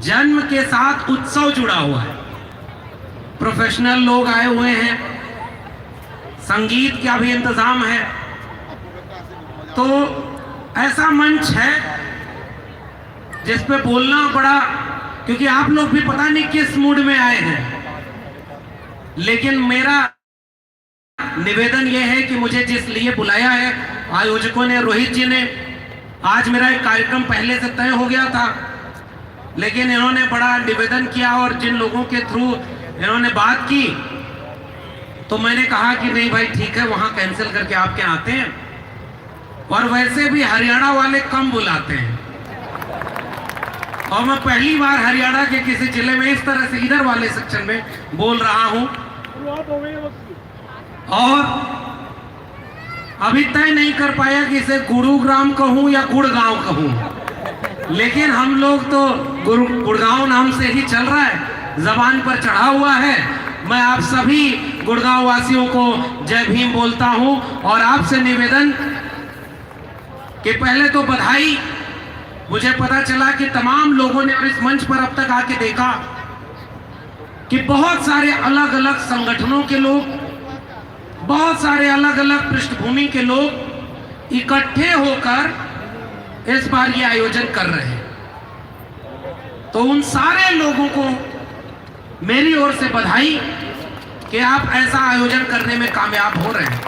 जन्म के साथ उत्सव जुड़ा हुआ है। प्रोफेशनल लोग आए हुए हैं, संगीत का भी इंतजाम है। तो ऐसा मंच है जिस पे बोलना बड़ा, क्योंकि आप लोग भी पता नहीं किस मूड में आए हैं, लेकिन मेरा निवेदन यह है कि मुझे जिस लिए बुलाया है आयोजकों ने, रोहित जी ने, आज मेरा एक कार्यक्रम पहले से तय हो गया था, लेकिन इन्होंने बड़ा निवेदन किया और जिन लोगों के थ्रू इन्होंने बात की, तो मैंने कहा कि नहीं भाई ठीक है, वहां कैंसिल करके आपके आते हैं। और वैसे भी हरियाणा वाले कम बुलाते हैं, और मैं पहली बार हरियाणा के किसी जिले में इस तरह से इधर वाले सेक्शन में बोल रहा हूं। और अभी तय नहीं कर पाया कि इसे गुरुग्राम कहूं या गुड़गांव कहूं, लेकिन हम लोग तो गुड़गांव नाम से ही चल रहा है, जबान पर चढ़ा हुआ है। मैं आप सभी गुड़गांव वासियों को जय भीम बोलता हूं और आपसे निवेदन कि पहले तो बधाई। मुझे पता चला कि तमाम लोगों ने और इस मंच पर अब तक आके देखा कि बहुत सारे अलग अलग संगठनों के लोग, बहुत सारे अलग अलग पृष्ठभूमि के लोग इकट्ठे होकर इस बार ये आयोजन कर रहे हैं। तो उन सारे लोगों को मेरी ओर से बधाई कि आप ऐसा आयोजन करने में कामयाब हो रहे हैं।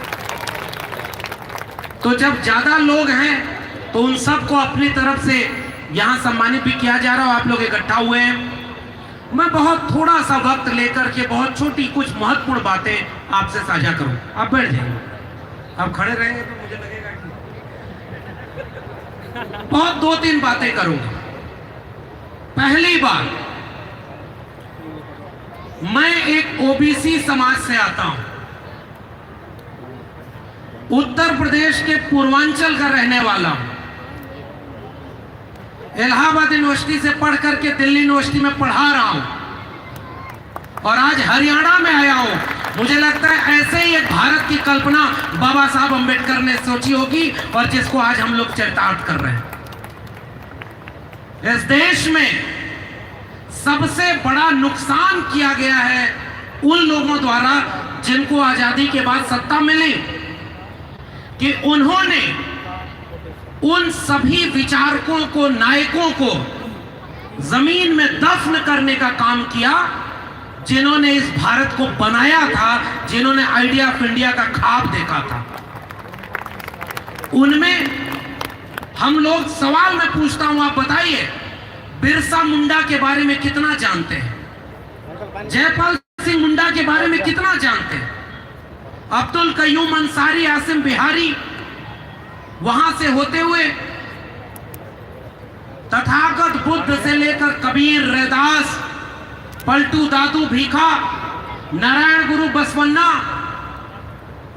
तो जब ज्यादा लोग हैं तो उन सबको अपनी तरफ से यहां सम्मानित भी किया जा रहा है। आप लोग इकट्ठा हुए हैं, मैं बहुत थोड़ा सा वक्त लेकर के बहुत छोटी कुछ महत्वपूर्ण बातें आपसे साझा करूं। आप बैठ जाइए, आप खड़े रहेंगे तो मुझे लगेगा कि बहुत 2-3 बातें करूंगा। पहली बात, मैं एक ओबीसी समाज से आता हूं, उत्तर प्रदेश के पूर्वांचल का रहने वाला हूं। इलाहाबाद यूनिवर्सिटी से पढ़ करके दिल्ली यूनिवर्सिटी में पढ़ा रहा हूं और आज हरियाणा में आया हूं। मुझे लगता है ऐसे ही एक भारत की कल्पना बाबा साहब अंबेडकर ने सोची होगी और जिसको आज हम लोग चरितार्थ कर रहे हैं। इस देश में सबसे बड़ा नुकसान किया गया है उन लोगों द्वारा जिनको आजादी के बाद सत्ता मिली, कि उन्होंने उन सभी विचारकों को, नायकों को जमीन में दफन करने का काम किया जिन्होंने इस भारत को बनाया था, जिन्होंने आइडिया ऑफ इंडिया का ख्वाब देखा था। उनमें हम लोग, सवाल मैं पूछता हूं, आप बताइए, बिरसा मुंडा के बारे में कितना जानते हैं? जयपाल सिंह मुंडा के बारे में कितना जानते हैं? अब्दुल कयूम अंसारी, आसिम बिहारी, वहां से होते हुए तथागत बुद्ध से लेकर कबीर, रैदास, पलटू दादू भीखा, नारायण गुरु बसवन्ना,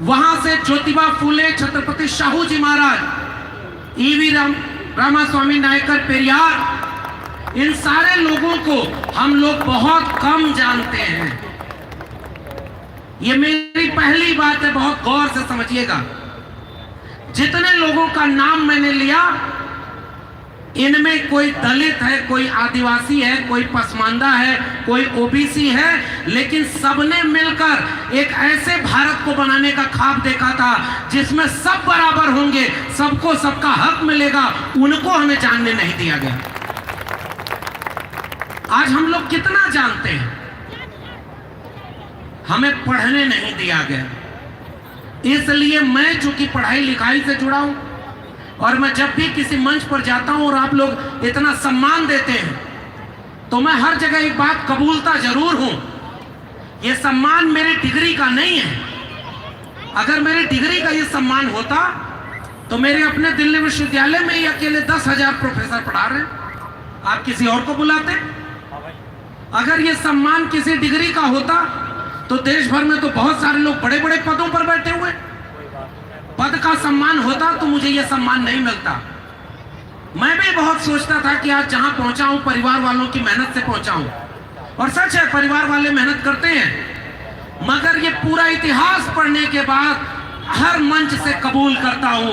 वहां से ज्योतिबा फूले, छत्रपति शाहू जी महाराज, ईवी रामास्वामी नायकर, पेरियार, इन सारे लोगों को हम लोग बहुत कम जानते हैं। ये मेरी पहली बात है, बहुत गौर से समझिएगा। जितने लोगों का नाम मैंने लिया, इनमें कोई दलित है, कोई आदिवासी है, कोई पसमानदा है, कोई ओबीसी है, लेकिन सबने मिलकर एक ऐसे भारत को बनाने का ख्वाब देखा था जिसमें सब बराबर होंगे, सबको सबका हक मिलेगा। उनको हमें जानने नहीं दिया गया। आज हम लोग कितना जानते हैं, हमें पढ़ने नहीं दिया गया। इसलिए मैं चूंकि पढ़ाई लिखाई से जुड़ा हूं और मैं जब भी किसी मंच पर जाता हूं और आप लोग इतना सम्मान देते हैं, तो मैं हर जगह एक बात कबूलता जरूर हूं, यह सम्मान मेरी डिग्री का नहीं है। अगर मेरी डिग्री का यह सम्मान होता तो मेरे अपने दिल्ली विश्वविद्यालय में ही अकेले 10,000 प्रोफेसर पढ़ा रहे हैं, आप किसी और को बुलाते? अगर यह सम्मान किसी डिग्री का होता तो देश भर में तो बहुत सारे लोग बड़े बड़े पदों पर बैठे हुए। पद का सम्मान होता तो मुझे यह सम्मान नहीं मिलता। मैं भी बहुत सोचता था कि आज जहां पहुंचा हूं परिवार वालों की मेहनत से पहुंचा हूं, और सच है परिवार वाले मेहनत करते हैं, मगर ये पूरा इतिहास पढ़ने के बाद हर मंच से कबूल करता हूं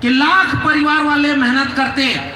कि लाख परिवार वाले मेहनत करते हैं,